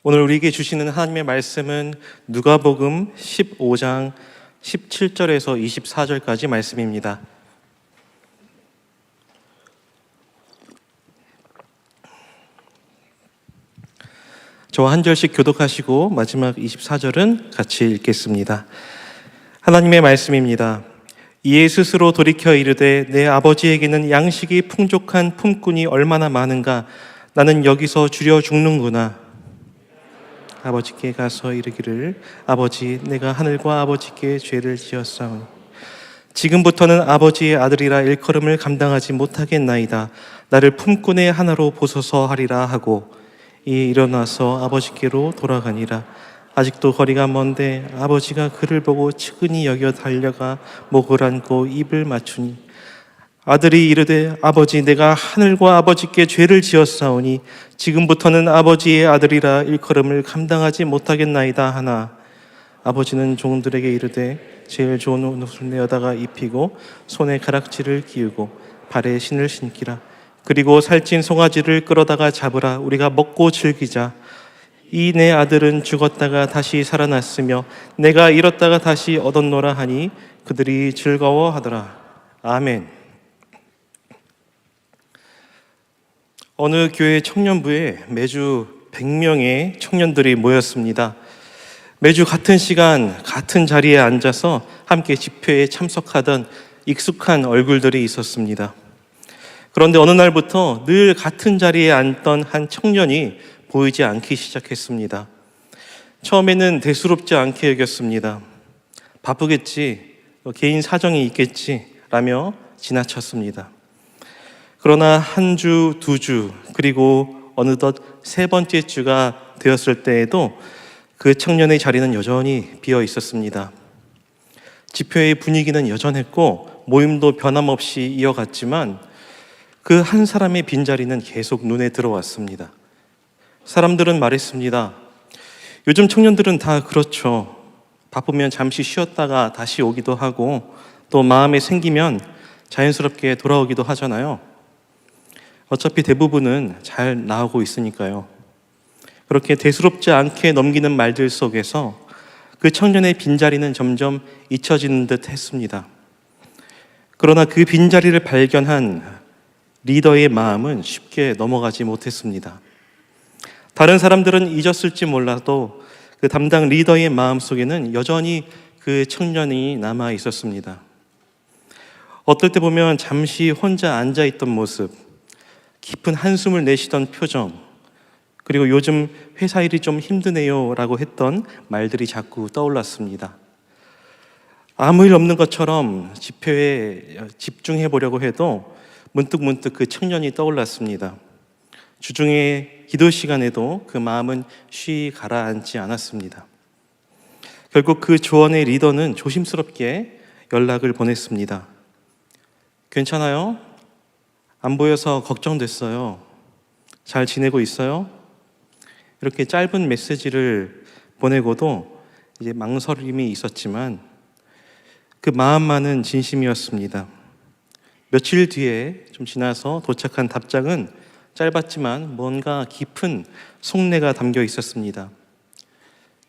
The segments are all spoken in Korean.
오늘 우리에게 주시는 하나님의 말씀은 누가복음 15장 17절에서 24절까지 말씀입니다. 저와 한 절씩 교독하시고 마지막 24절은 같이 읽겠습니다. 하나님의 말씀입니다. 이에 스스로 돌이켜 이르되 내 아버지에게는 양식이 풍족한 품꾼이 얼마나 많은가. 나는 여기서 줄여 죽는구나. 아버지께 가서 이르기를 아버지, 내가 하늘과 아버지께 죄를 지었사오니 지금부터는 아버지의 아들이라 일컬음을 감당하지 못하겠나이다. 나를 품꾼의 하나로 보소서 하리라 하고 이에 일어나서 아버지께로 돌아가니라. 아직도 거리가 먼데 아버지가 그를 보고 측은히 여겨 달려가 목을 안고 입을 맞추니 아들이 이르되 아버지, 내가 하늘과 아버지께 죄를 지었사오니 지금부터는 아버지의 아들이라 일컬음을 감당하지 못하겠나이다 하나 아버지는 종들에게 이르되 제일 좋은 옷을 내어다가 입히고 손에 가락지를 끼우고 발에 신을 신기라. 그리고 살찐 송아지를 끌어다가 잡으라. 우리가 먹고 즐기자. 이 내 아들은 죽었다가 다시 살아났으며 내가 잃었다가 다시 얻었노라 하니 그들이 즐거워하더라. 아멘. 어느 교회 청년부에 매주 100명의 청년들이 모였습니다. 매주 같은 시간 같은 자리에 앉아서 함께 집회에 참석하던 익숙한 얼굴들이 있었습니다. 그런데 어느 날부터 늘 같은 자리에 앉던 한 청년이 보이지 않기 시작했습니다. 처음에는 대수롭지 않게 여겼습니다. 바쁘겠지, 개인 사정이 있겠지 라며 지나쳤습니다. 그러나 한 주, 두 주, 그리고 어느덧 세 번째 주가 되었을 때에도 그 청년의 자리는 여전히 비어 있었습니다. 집회의 분위기는 여전했고 모임도 변함없이 이어갔지만 그 한 사람의 빈자리는 계속 눈에 들어왔습니다. 사람들은 말했습니다. 요즘 청년들은 다 그렇죠. 바쁘면 잠시 쉬었다가 다시 오기도 하고 또 마음에 생기면 자연스럽게 돌아오기도 하잖아요. 어차피 대부분은 잘 나오고 있으니까요. 그렇게 대수롭지 않게 넘기는 말들 속에서 그 청년의 빈자리는 점점 잊혀지는 듯 했습니다. 그러나 그 빈자리를 발견한 리더의 마음은 쉽게 넘어가지 못했습니다. 다른 사람들은 잊었을지 몰라도 그 담당 리더의 마음 속에는 여전히 그 청년이 남아 있었습니다. 어떨 때 보면 잠시 혼자 앉아있던 모습, 깊은 한숨을 내쉬던 표정, 그리고 요즘 회사 일이 좀 힘드네요 라고 했던 말들이 자꾸 떠올랐습니다. 아무 일 없는 것처럼 집회에 집중해 보려고 해도 문득 그 청년이 떠올랐습니다. 주중에 기도 시간에도 그 마음은 쉬이 가라앉지 않았습니다. 결국 그 조언의 리더는 조심스럽게 연락을 보냈습니다. 괜찮아요? 안 보여서 걱정됐어요. 잘 지내고 있어요? 이렇게 짧은 메시지를 보내고도 이제 망설임이 있었지만 그 마음만은 진심이었습니다. 며칠 뒤에 좀 지나서 도착한 답장은 짧았지만 뭔가 깊은 속내가 담겨 있었습니다.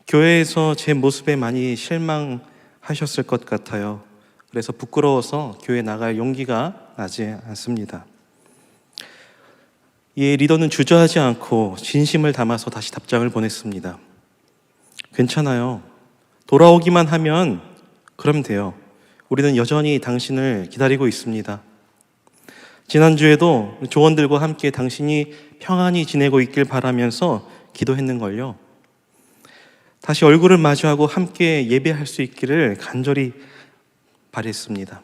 교회에서 제 모습에 많이 실망하셨을 것 같아요. 그래서 부끄러워서 교회 나갈 용기가 나지 않습니다. 이 리더는 주저하지 않고 진심을 담아서 다시 답장을 보냈습니다. 괜찮아요. 돌아오기만 하면 그럼 돼요. 우리는 여전히 당신을 기다리고 있습니다. 지난주에도 조원들과 함께 당신이 평안히 지내고 있길 바라면서 기도했는걸요. 다시 얼굴을 마주하고 함께 예배할 수 있기를 간절히 바랬습니다.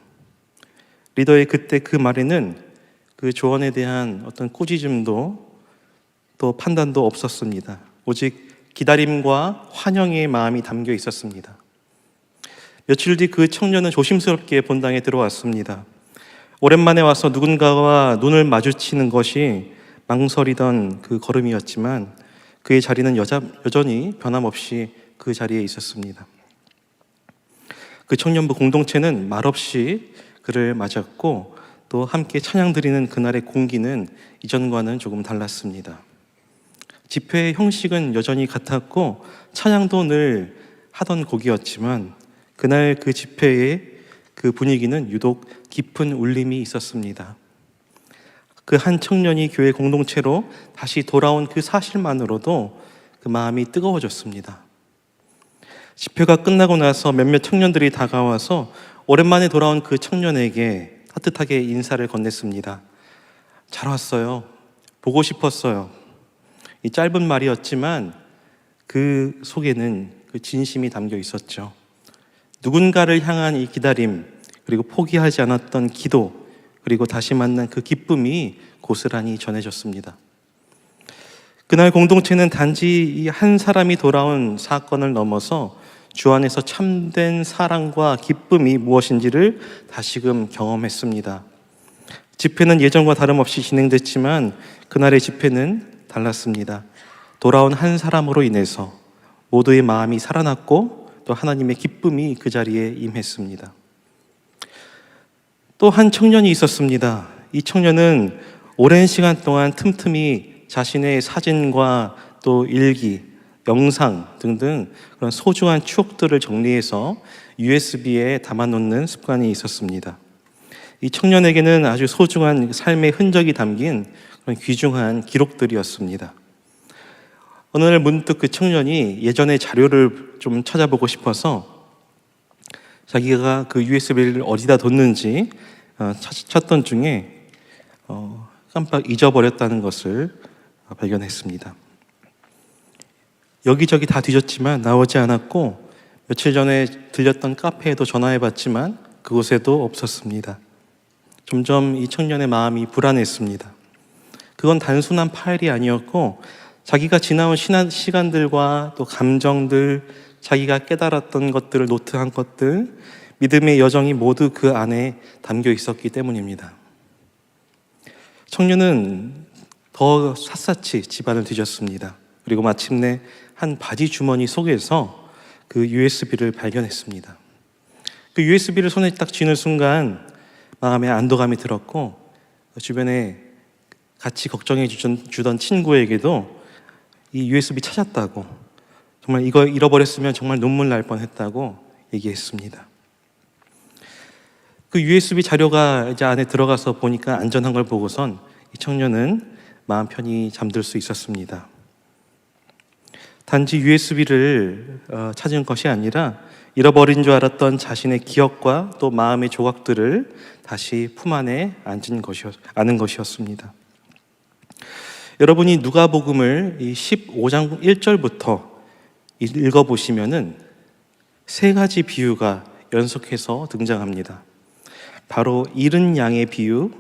리더의 그때 그 말에는 그 조언에 대한 어떤 꾸짖음도 또 판단도 없었습니다. 오직 기다림과 환영의 마음이 담겨 있었습니다. 며칠 뒤 그 청년은 조심스럽게 본당에 들어왔습니다. 오랜만에 와서 누군가와 눈을 마주치는 것이 망설이던 그 걸음이었지만 그의 자리는 여전히 변함없이 그 자리에 있었습니다. 그 청년부 공동체는 말없이 그를 맞았고 또 함께 찬양 드리는 그날의 공기는 이전과는 조금 달랐습니다. 집회의 형식은 여전히 같았고 찬양도 늘 하던 곡이었지만 그날 그 집회의 그 분위기는 유독 깊은 울림이 있었습니다. 그 한 청년이 교회 공동체로 다시 돌아온 그 사실만으로도 그 마음이 뜨거워졌습니다. 집회가 끝나고 나서 몇몇 청년들이 다가와서 오랜만에 돌아온 그 청년에게 따뜻하게 인사를 건넸습니다. 잘 왔어요. 보고 싶었어요. 이 짧은 말이었지만 그 속에는 그 진심이 담겨 있었죠. 누군가를 향한 이 기다림, 그리고 포기하지 않았던 기도, 그리고 다시 만난 그 기쁨이 고스란히 전해졌습니다. 그날 공동체는 단지 이 한 사람이 돌아온 사건을 넘어서 주 안에서 참된 사랑과 기쁨이 무엇인지를 다시금 경험했습니다. 집회는 예전과 다름없이 진행됐지만 그날의 집회는 달랐습니다. 돌아온 한 사람으로 인해서 모두의 마음이 살아났고 또 하나님의 기쁨이 그 자리에 임했습니다. 또 한 청년이 있었습니다. 이 청년은 오랜 시간 동안 틈틈이 자신의 사진과 또 일기, 영상 등등 그런 소중한 추억들을 정리해서 USB에 담아놓는 습관이 있었습니다. 이 청년에게는 아주 소중한 삶의 흔적이 담긴 그런 귀중한 기록들이었습니다. 어느 날 문득 그 청년이 예전의 자료를 좀 찾아보고 싶어서 자기가 그 USB를 어디다 뒀는지 찾던 중에 깜빡 잊어버렸다는 것을 발견했습니다. 여기저기 다 뒤졌지만 나오지 않았고 며칠 전에 들렸던 카페에도 전화해봤지만 그곳에도 없었습니다. 점점 이 청년의 마음이 불안했습니다. 그건 단순한 파일이 아니었고 자기가 지나온 시간들과 또 감정들, 자기가 깨달았던 것들을 노트한 것들, 믿음의 여정이 모두 그 안에 담겨 있었기 때문입니다. 청년은 더 샅샅이 집안을 뒤졌습니다. 그리고 마침내 한 바지 주머니 속에서 그 USB를 발견했습니다. 그 USB를 손에 딱 쥐는 순간 마음에 안도감이 들었고 주변에 같이 걱정해 주던 친구에게도 이 USB 찾았다고, 정말 이거 잃어버렸으면 정말 눈물 날 뻔했다고 얘기했습니다. 그 USB 자료가 이제 안에 들어가서 보니까 안전한 걸 보고선 이 청년은 마음 편히 잠들 수 있었습니다. 단지 USB를 찾은 것이 아니라 잃어버린 줄 알았던 자신의 기억과 또 마음의 조각들을 다시 품 안에 안은 것이었습니다. 여러분이 누가복음을 이 15장 1절부터 읽어보시면은 세 가지 비유가 연속해서 등장합니다. 바로 잃은 양의 비유,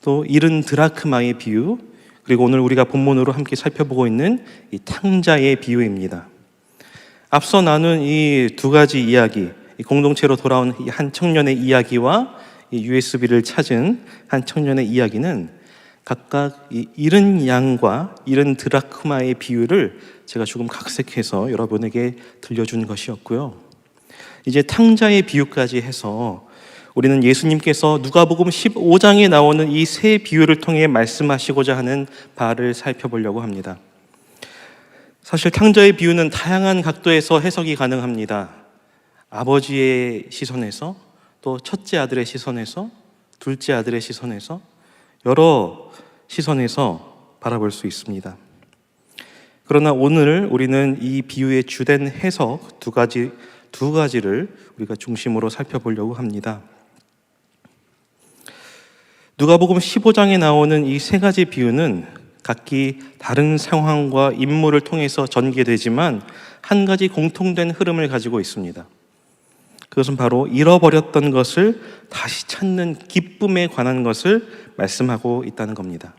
또 잃은 드라크마의 비유, 그리고 오늘 우리가 본문으로 함께 살펴보고 있는 이 탕자의 비유입니다. 앞서 나눈 이 두 가지 이야기, 이 공동체로 돌아온 이 한 청년의 이야기와 이 USB를 찾은 한 청년의 이야기는 각각 이 잃은 양과 잃은 드라크마의 비유를 제가 조금 각색해서 여러분에게 들려준 것이었고요. 이제 탕자의 비유까지 해서 우리는 예수님께서 누가복음 15장에 나오는 이 세 비유를 통해 말씀하시고자 하는 바를 살펴보려고 합니다. 사실 탕자의 비유는 다양한 각도에서 해석이 가능합니다. 아버지의 시선에서, 또 첫째 아들의 시선에서, 둘째 아들의 시선에서, 여러 시선에서 바라볼 수 있습니다. 그러나 오늘 우리는 이 비유의 주된 해석 두 가지를 우리가 중심으로 살펴보려고 합니다. 누가복음 15장에 나오는 이 세 가지 비유는 각기 다른 상황과 인물을 통해서 전개되지만 한 가지 공통된 흐름을 가지고 있습니다. 그것은 바로 잃어버렸던 것을 다시 찾는 기쁨에 관한 것을 말씀하고 있다는 겁니다.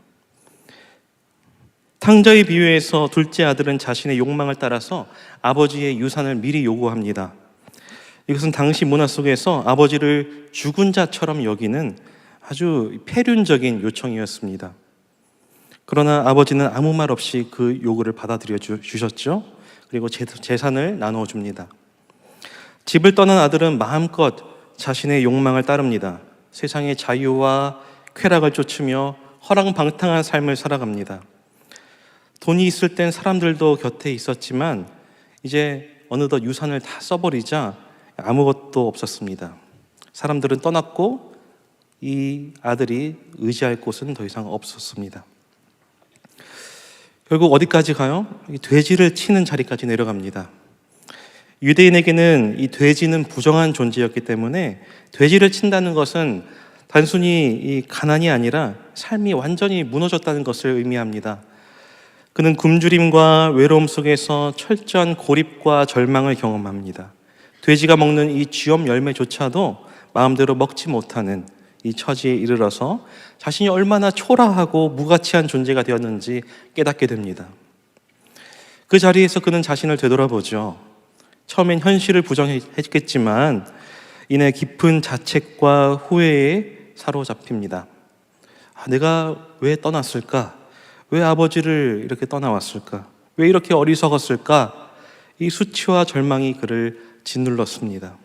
탕자의 비유에서 둘째 아들은 자신의 욕망을 따라서 아버지의 유산을 미리 요구합니다. 이것은 당시 문화 속에서 아버지를 죽은 자처럼 여기는 아주 폐륜적인 요청이었습니다. 그러나 아버지는 아무 말 없이 그 요구를 받아들여 주셨죠. 그리고 재산을 나누어 줍니다. 집을 떠난 아들은 마음껏 자신의 욕망을 따릅니다. 세상의 자유와 쾌락을 쫓으며 허랑방탕한 삶을 살아갑니다. 돈이 있을 땐 사람들도 곁에 있었지만 이제 어느덧 유산을 다 써버리자 아무것도 없었습니다. 사람들은 떠났고 이 아들이 의지할 곳은 더 이상 없었습니다. 결국 어디까지 가요? 돼지를 치는 자리까지 내려갑니다. 유대인에게는 이 돼지는 부정한 존재였기 때문에 돼지를 친다는 것은 단순히 이 가난이 아니라 삶이 완전히 무너졌다는 것을 의미합니다. 그는 굶주림과 외로움 속에서 철저한 고립과 절망을 경험합니다. 돼지가 먹는 이 쥐엄 열매조차도 마음대로 먹지 못하는 이 처지에 이르러서 자신이 얼마나 초라하고 무가치한 존재가 되었는지 깨닫게 됩니다. 그 자리에서 그는 자신을 되돌아보죠. 처음엔 현실을 부정했겠지만 이내 깊은 자책과 후회에 사로잡힙니다. 내가 왜 떠났을까? 왜 아버지를 이렇게 떠나왔을까? 왜 이렇게 어리석었을까? 이 수치와 절망이 그를 짓눌렀습니다.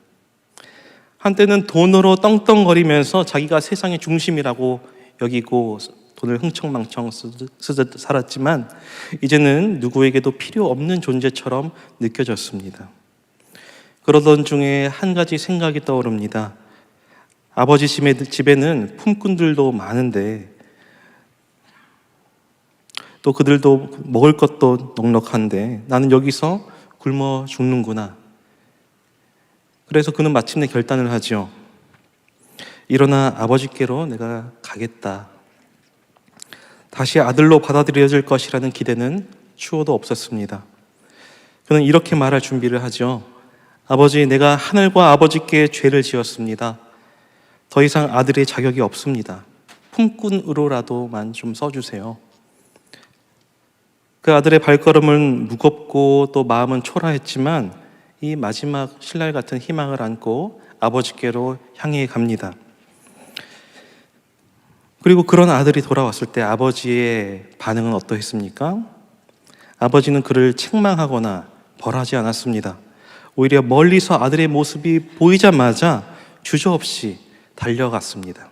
한때는 돈으로 떵떵거리면서 자기가 세상의 중심이라고 여기고 돈을 흥청망청 쓰듯 살았지만 이제는 누구에게도 필요 없는 존재처럼 느껴졌습니다. 그러던 중에 한 가지 생각이 떠오릅니다. 아버지 집에는 품꾼들도 많은데 또 그들도 먹을 것도 넉넉한데 나는 여기서 굶어 죽는구나. 그래서 그는 마침내 결단을 하죠. 일어나 아버지께로 내가 가겠다. 다시 아들로 받아들여질 것이라는 기대는 추호도 없었습니다. 그는 이렇게 말할 준비를 하죠. 아버지, 내가 하늘과 아버지께 죄를 지었습니다. 더 이상 아들의 자격이 없습니다. 품꾼으로라도만 좀 써주세요. 그 아들의 발걸음은 무겁고 또 마음은 초라했지만 이 마지막 신랄 같은 희망을 안고 아버지께로 향해 갑니다. 그리고 그런 아들이 돌아왔을 때 아버지의 반응은 어떠했습니까? 아버지는 그를 책망하거나 벌하지 않았습니다. 오히려 멀리서 아들의 모습이 보이자마자 주저없이 달려갔습니다.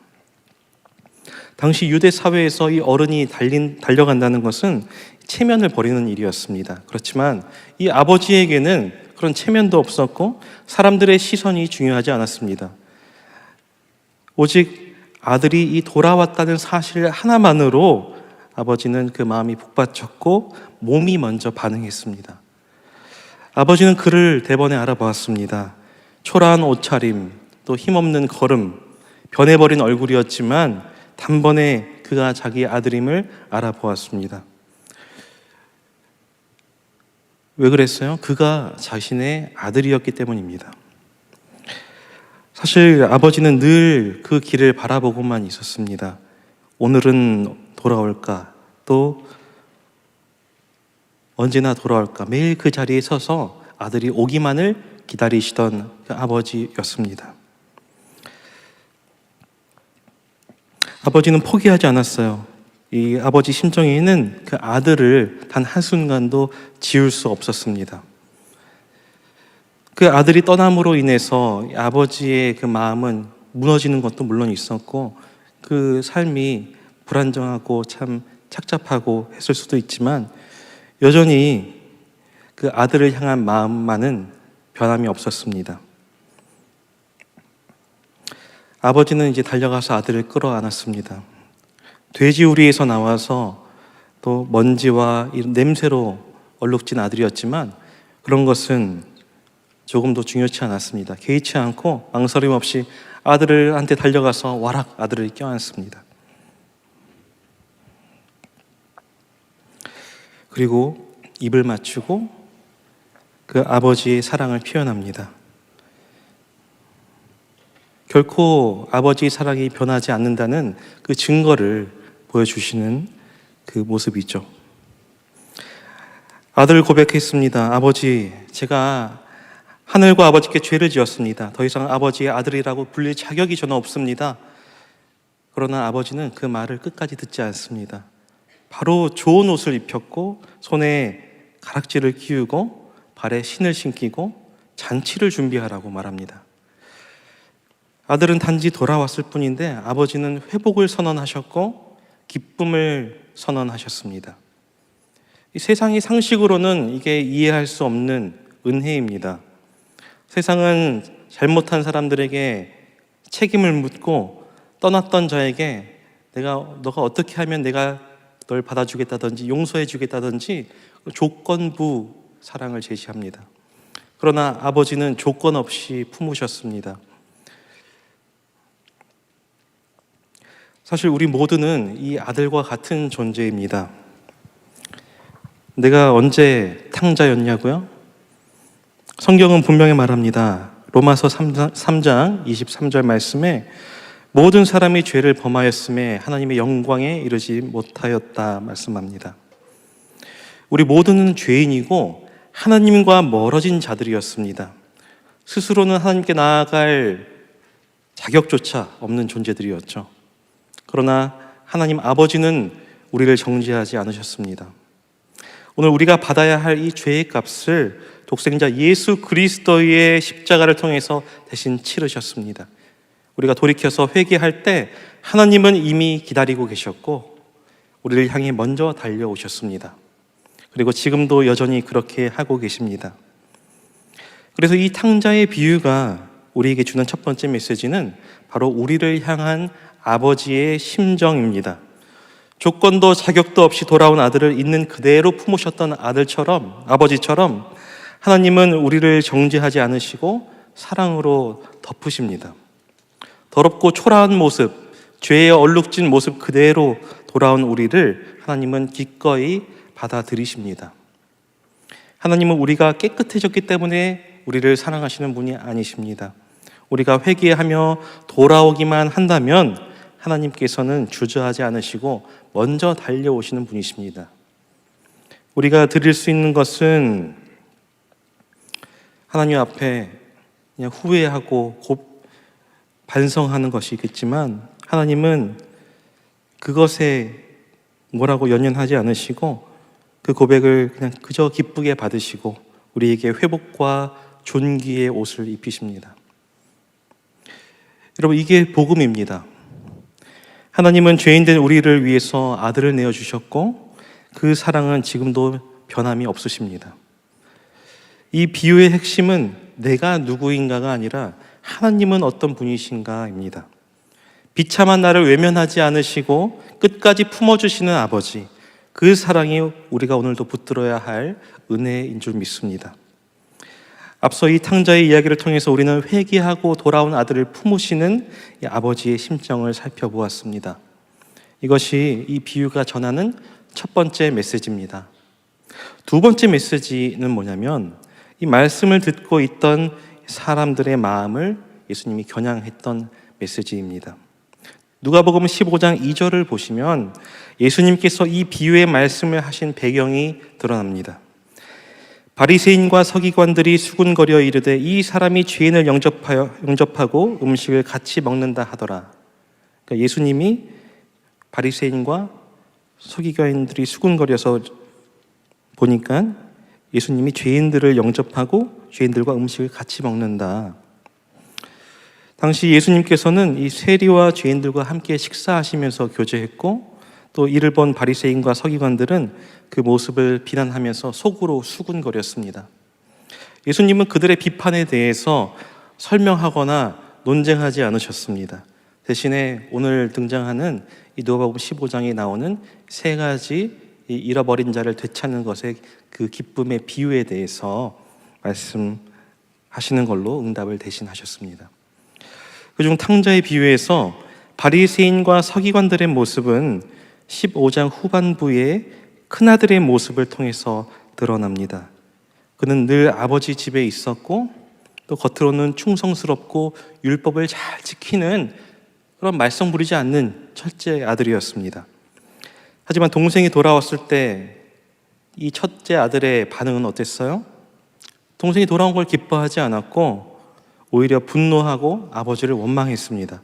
당시 유대 사회에서 이 어른이 달려간다는 것은 체면을 버리는 일이었습니다. 그렇지만 이 아버지에게는 그런 체면도 없었고 사람들의 시선이 중요하지 않았습니다. 오직 아들이 이 돌아왔다는 사실 하나만으로 아버지는 그 마음이 북받쳤고 몸이 먼저 반응했습니다. 아버지는 그를 대번에 알아보았습니다. 초라한 옷차림, 또 힘없는 걸음, 변해버린 얼굴이었지만 단번에 그가 자기 아들임을 알아보았습니다. 왜 그랬어요? 그가 자신의 아들이었기 때문입니다. 사실 아버지는 늘 그 길을 바라보고만 있었습니다. 오늘은 돌아올까? 또 언제나 돌아올까? 매일 그 자리에 서서 아들이 오기만을 기다리시던 그 아버지였습니다. 아버지는 포기하지 않았어요. 이 아버지 심정에는 그 아들을 단 한순간도 지울 수 없었습니다. 그 아들이 떠남으로 인해서 아버지의 그 마음은 무너지는 것도 물론 있었고 그 삶이 불안정하고 참 착잡하고 했을 수도 있지만 여전히 그 아들을 향한 마음만은 변함이 없었습니다. 아버지는 이제 달려가서 아들을 끌어안았습니다. 돼지우리에서 나와서 또 먼지와 이런 냄새로 얼룩진 아들이었지만 그런 것은 조금도 중요치 않았습니다. 개의치 않고 망설임 없이 아들한테 달려가서 와락 아들을 껴안습니다. 그리고 입을 맞추고 그 아버지의 사랑을 표현합니다. 결코 아버지의 사랑이 변하지 않는다는 그 증거를 보여주시는 그 모습이죠. 아들 고백했습니다. 아버지, 제가 하늘과 아버지께 죄를 지었습니다. 더 이상 아버지의 아들이라고 불릴 자격이 저는 없습니다. 그러나 아버지는 그 말을 끝까지 듣지 않습니다. 바로 좋은 옷을 입혔고 손에 가락지를 끼우고 발에 신을 신기고 잔치를 준비하라고 말합니다. 아들은 단지 돌아왔을 뿐인데 아버지는 회복을 선언하셨고 기쁨을 선언하셨습니다. 이 세상의 상식으로는 이게 이해할 수 없는 은혜입니다. 세상은 잘못한 사람들에게 책임을 묻고 떠났던 저에게 너가 어떻게 하면 내가 널 받아주겠다든지 용서해 주겠다든지 조건부 사랑을 제시합니다. 그러나 아버지는 조건 없이 품으셨습니다. 사실 우리 모두는 이 아들과 같은 존재입니다. 내가 언제 탕자였냐고요? 성경은 분명히 말합니다. 로마서 3장 23절 말씀에 모든 사람이 죄를 범하였음에 하나님의 영광에 이르지 못하였다 말씀합니다. 우리 모두는 죄인이고 하나님과 멀어진 자들이었습니다. 스스로는 하나님께 나아갈 자격조차 없는 존재들이었죠. 그러나 하나님 아버지는 우리를 정죄하지 않으셨습니다. 오늘 우리가 받아야 할 이 죄의 값을 독생자 예수 그리스도의 십자가를 통해서 대신 치르셨습니다. 우리가 돌이켜서 회개할 때 하나님은 이미 기다리고 계셨고 우리를 향해 먼저 달려오셨습니다. 그리고 지금도 여전히 그렇게 하고 계십니다. 그래서 이 탕자의 비유가 우리에게 주는 첫 번째 메시지는 바로 우리를 향한 아버지의 심정입니다. 조건도 자격도 없이 돌아온 아들을 있는 그대로 품으셨던 아버지처럼 하나님은 우리를 정죄하지 않으시고 사랑으로 덮으십니다. 더럽고 초라한 모습, 죄에 얼룩진 모습 그대로 돌아온 우리를 하나님은 기꺼이 받아들이십니다. 하나님은 우리가 깨끗해졌기 때문에 우리를 사랑하시는 분이 아니십니다. 우리가 회개하며 돌아오기만 한다면 하나님께서는 주저하지 않으시고 먼저 달려오시는 분이십니다. 우리가 드릴 수 있는 것은 하나님 앞에 그냥 후회하고 반성하는 것이겠지만 하나님은 그것에 뭐라고 연연하지 않으시고 그 고백을 그냥 그저 기쁘게 받으시고 우리에게 회복과 존귀의 옷을 입히십니다. 여러분, 이게 복음입니다. 하나님은 죄인된 우리를 위해서 아들을 내어주셨고 그 사랑은 지금도 변함이 없으십니다. 이 비유의 핵심은 내가 누구인가가 아니라 하나님은 어떤 분이신가입니다. 비참한 나를 외면하지 않으시고 끝까지 품어주시는 아버지, 그 사랑이 우리가 오늘도 붙들어야 할 은혜인 줄 믿습니다. 앞서 이 탕자의 이야기를 통해서 우리는 회개하고 돌아온 아들을 품으시는 이 아버지의 심정을 살펴보았습니다. 이것이 이 비유가 전하는 첫 번째 메시지입니다. 두 번째 메시지는 뭐냐면 이 말씀을 듣고 있던 사람들의 마음을 예수님이 겨냥했던 메시지입니다. 누가복음 15장 2절을 보시면 예수님께서 이 비유의 말씀을 하신 배경이 드러납니다. 바리새인과 서기관들이 수군거려 이르되 이 사람이 죄인을 영접하고 음식을 같이 먹는다 하더라. 그러니까 예수님이 바리새인과 서기관들이 수군거려서 보니까 예수님이 죄인들을 영접하고 죄인들과 음식을 같이 먹는다. 당시 예수님께서는 이 세리와 죄인들과 함께 식사하시면서 교제했고 또 이를 본 바리새인과 서기관들은 그 모습을 비난하면서 속으로 수군거렸습니다. 예수님은 그들의 비판에 대해서 설명하거나 논쟁하지 않으셨습니다. 대신에 오늘 등장하는 이 누가복음 15장에 나오는 세 가지 이 잃어버린 자를 되찾는 것의 그 기쁨의 비유에 대해서 말씀하시는 걸로 응답을 대신하셨습니다. 그중 탕자의 비유에서 바리새인과 서기관들의 모습은 15장 후반부에 큰아들의 모습을 통해서 드러납니다. 그는 늘 아버지 집에 있었고 또 겉으로는 충성스럽고 율법을 잘 지키는 그런 말썽 부리지 않는 첫째 아들이었습니다. 하지만 동생이 돌아왔을 때 이 첫째 아들의 반응은 어땠어요? 동생이 돌아온 걸 기뻐하지 않았고 오히려 분노하고 아버지를 원망했습니다.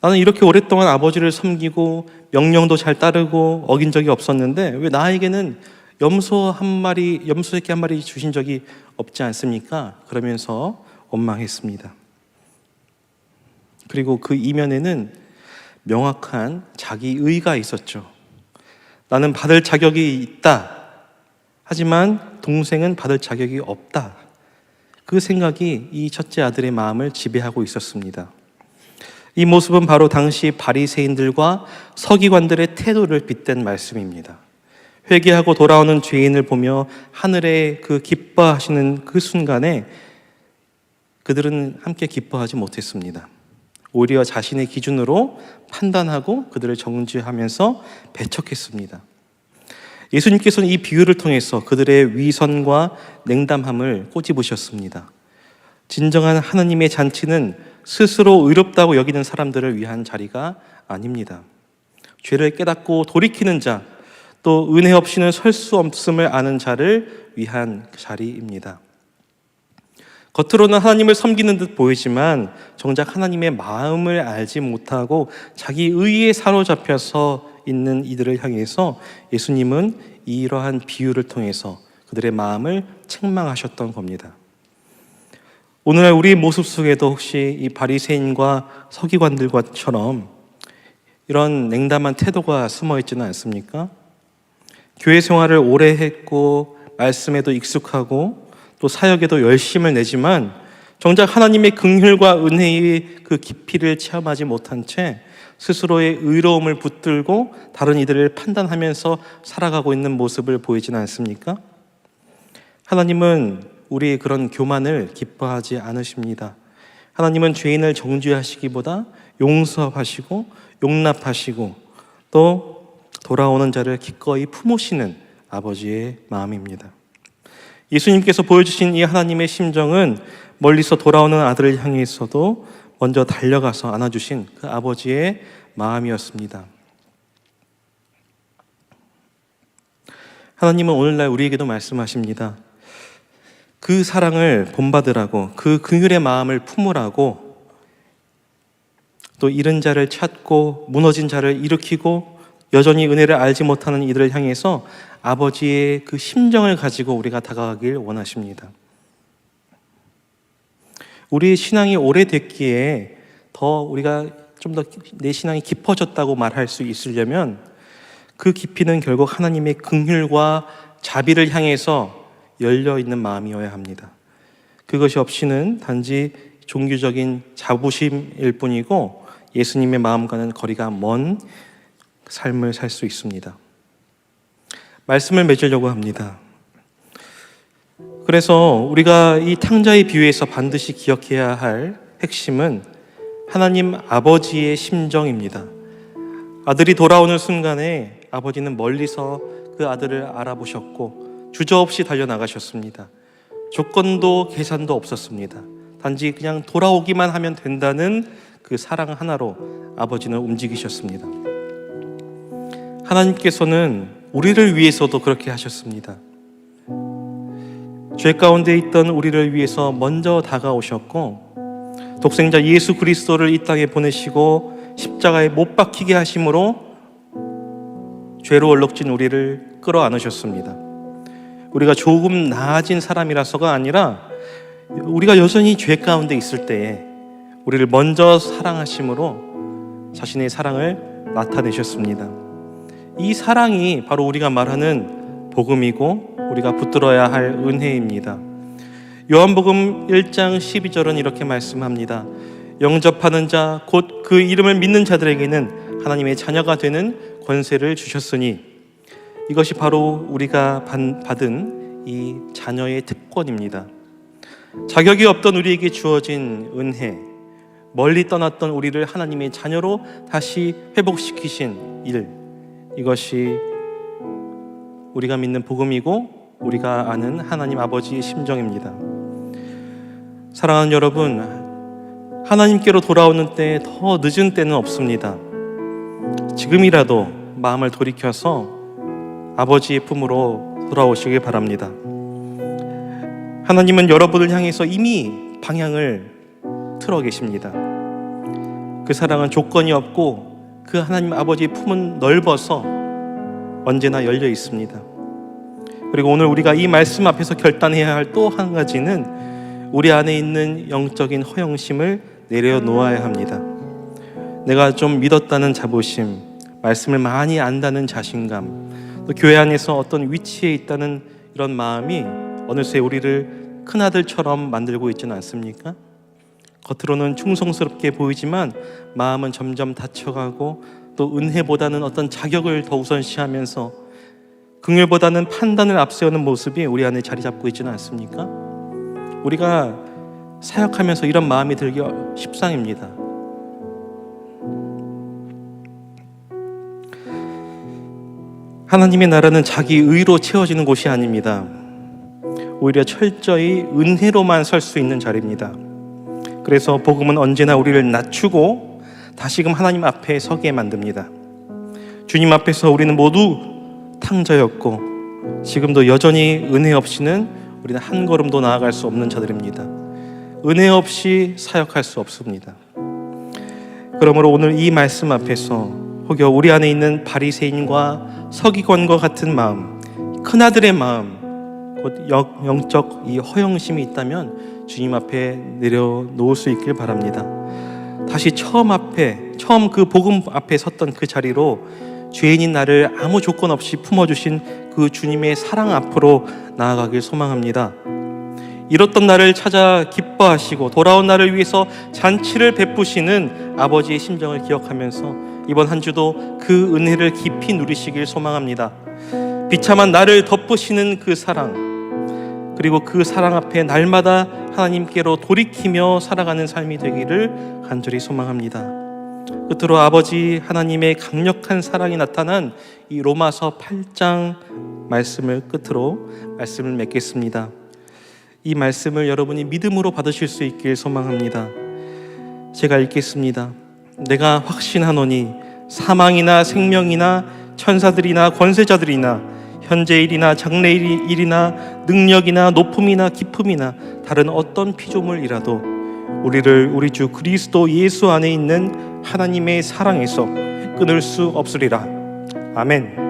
나는 이렇게 오랫동안 아버지를 섬기고 명령도 잘 따르고 어긴 적이 없었는데 왜 나에게는 염소 새끼 한 마리 주신 적이 없지 않습니까? 그러면서 원망했습니다. 그리고 그 이면에는 명확한 자기 의가 있었죠. 나는 받을 자격이 있다. 하지만 동생은 받을 자격이 없다. 그 생각이 이 첫째 아들의 마음을 지배하고 있었습니다. 이 모습은 바로 당시 바리새인들과 서기관들의 태도를 빗댄 말씀입니다. 회개하고 돌아오는 죄인을 보며 하늘에 그 기뻐하시는 그 순간에 그들은 함께 기뻐하지 못했습니다. 오히려 자신의 기준으로 판단하고 그들을 정죄하면서 배척했습니다. 예수님께서는 이 비유를 통해서 그들의 위선과 냉담함을 꼬집으셨습니다. 진정한 하나님의 잔치는 스스로 의롭다고 여기는 사람들을 위한 자리가 아닙니다. 죄를 깨닫고 돌이키는 자, 또 은혜 없이는 설 수 없음을 아는 자를 위한 자리입니다. 겉으로는 하나님을 섬기는 듯 보이지만 정작 하나님의 마음을 알지 못하고 자기 의에 사로잡혀서 있는 이들을 향해서 예수님은 이러한 비유를 통해서 그들의 마음을 책망하셨던 겁니다. 오늘날 우리의 모습 속에도 혹시 이 바리새인과 서기관들과처럼 이런 냉담한 태도가 숨어 있지는 않습니까? 교회 생활을 오래 했고 말씀에도 익숙하고 또 사역에도 열심을 내지만 정작 하나님의 긍휼과 은혜의 그 깊이를 체험하지 못한 채 스스로의 의로움을 붙들고 다른 이들을 판단하면서 살아가고 있는 모습을 보이지는 않습니까? 하나님은 우리의 그런 교만을 기뻐하지 않으십니다. 하나님은 죄인을 정죄하시기보다 용서하시고 용납하시고 또 돌아오는 자를 기꺼이 품으시는 아버지의 마음입니다. 예수님께서 보여주신 이 하나님의 심정은 멀리서 돌아오는 아들을 향해서도 먼저 달려가서 안아주신 그 아버지의 마음이었습니다. 하나님은 오늘날 우리에게도 말씀하십니다. 그 사랑을 본받으라고, 그 긍휼의 마음을 품으라고, 또 잃은 자를 찾고 무너진 자를 일으키고 여전히 은혜를 알지 못하는 이들을 향해서 아버지의 그 심정을 가지고 우리가 다가가길 원하십니다. 우리의 신앙이 오래됐기에 더 우리가 좀 더 내 신앙이 깊어졌다고 말할 수 있으려면 그 깊이는 결국 하나님의 긍휼과 자비를 향해서 열려있는 마음이어야 합니다. 그것이 없이는 단지 종교적인 자부심일 뿐이고 예수님의 마음과는 거리가 먼 삶을 살 수 있습니다. 말씀을 맺으려고 합니다. 그래서 우리가 이 탕자의 비유에서 반드시 기억해야 할 핵심은 하나님 아버지의 심정입니다. 아들이 돌아오는 순간에 아버지는 멀리서 그 아들을 알아보셨고 주저없이 달려나가셨습니다. 조건도 계산도 없었습니다. 단지 그냥 돌아오기만 하면 된다는 그 사랑 하나로 아버지는 움직이셨습니다. 하나님께서는 우리를 위해서도 그렇게 하셨습니다. 죄 가운데 있던 우리를 위해서 먼저 다가오셨고 독생자 예수 그리스도를 이 땅에 보내시고 십자가에 못 박히게 하심으로 죄로 얼룩진 우리를 끌어안으셨습니다. 우리가 조금 나아진 사람이라서가 아니라 우리가 여전히 죄 가운데 있을 때에 우리를 먼저 사랑하심으로 자신의 사랑을 나타내셨습니다. 이 사랑이 바로 우리가 말하는 복음이고 우리가 붙들어야 할 은혜입니다. 요한복음 1장 12절은 이렇게 말씀합니다. 영접하는 자 곧 그 이름을 믿는 자들에게는 하나님의 자녀가 되는 권세를 주셨으니 이것이 바로 우리가 받은 이 자녀의 특권입니다. 자격이 없던 우리에게 주어진 은혜, 멀리 떠났던 우리를 하나님의 자녀로 다시 회복시키신 일, 이것이 우리가 믿는 복음이고 우리가 아는 하나님 아버지의 심정입니다. 사랑하는 여러분, 하나님께로 돌아오는 때 더 늦은 때는 없습니다. 지금이라도 마음을 돌이켜서 아버지의 품으로 돌아오시길 바랍니다. 하나님은 여러분을 향해서 이미 방향을 틀어 계십니다. 그 사랑은 조건이 없고 그 하나님 아버지의 품은 넓어서 언제나 열려 있습니다. 그리고 오늘 우리가 이 말씀 앞에서 결단해야 할 또 한 가지는 우리 안에 있는 영적인 허영심을 내려놓아야 합니다. 내가 좀 믿었다는 자부심, 말씀을 많이 안다는 자신감, 또 교회 안에서 어떤 위치에 있다는 이런 마음이 어느새 우리를 큰아들처럼 만들고 있지는 않습니까? 겉으로는 충성스럽게 보이지만 마음은 점점 다쳐가고 또 은혜보다는 어떤 자격을 더 우선시하면서 긍휼보다는 판단을 앞세우는 모습이 우리 안에 자리 잡고 있지는 않습니까? 우리가 사역하면서 이런 마음이 들기 십상입니다. 하나님의 나라는 자기 의로 채워지는 곳이 아닙니다. 오히려 철저히 은혜로만 설 수 있는 자리입니다. 그래서 복음은 언제나 우리를 낮추고 다시금 하나님 앞에 서게 만듭니다. 주님 앞에서 우리는 모두 탕자였고 지금도 여전히 은혜 없이는 우리는 한 걸음도 나아갈 수 없는 자들입니다. 은혜 없이 사역할 수 없습니다. 그러므로 오늘 이 말씀 앞에서 혹여 우리 안에 있는 바리새인과 서기관과 같은 마음, 큰아들의 마음, 곧 영적 이 허영심이 있다면 주님 앞에 내려놓을 수 있길 바랍니다. 다시 처음 그 복음 앞에 섰던 그 자리로 죄인인 나를 아무 조건 없이 품어주신 그 주님의 사랑 앞으로 나아가길 소망합니다. 잃었던 나를 찾아 기뻐하시고 돌아온 나를 위해서 잔치를 베푸시는 아버지의 심정을 기억하면서 이번 한 주도 그 은혜를 깊이 누리시길 소망합니다. 비참한 나를 덮으시는 그 사랑, 그리고 그 사랑 앞에 날마다 하나님께로 돌이키며 살아가는 삶이 되기를 간절히 소망합니다. 끝으로 아버지 하나님의 강력한 사랑이 나타난 이 로마서 8장 말씀을 끝으로 말씀을 맺겠습니다. 이 말씀을 여러분이 믿음으로 받으실 수 있길 소망합니다. 제가 읽겠습니다. 내가 확신하노니 사망이나 생명이나 천사들이나 권세자들이나 현재일이나 장래일이나 능력이나 높음이나 깊음이나 다른 어떤 피조물이라도 우리를 우리 주 그리스도 예수 안에 있는 하나님의 사랑에서 끊을 수 없으리라. 아멘.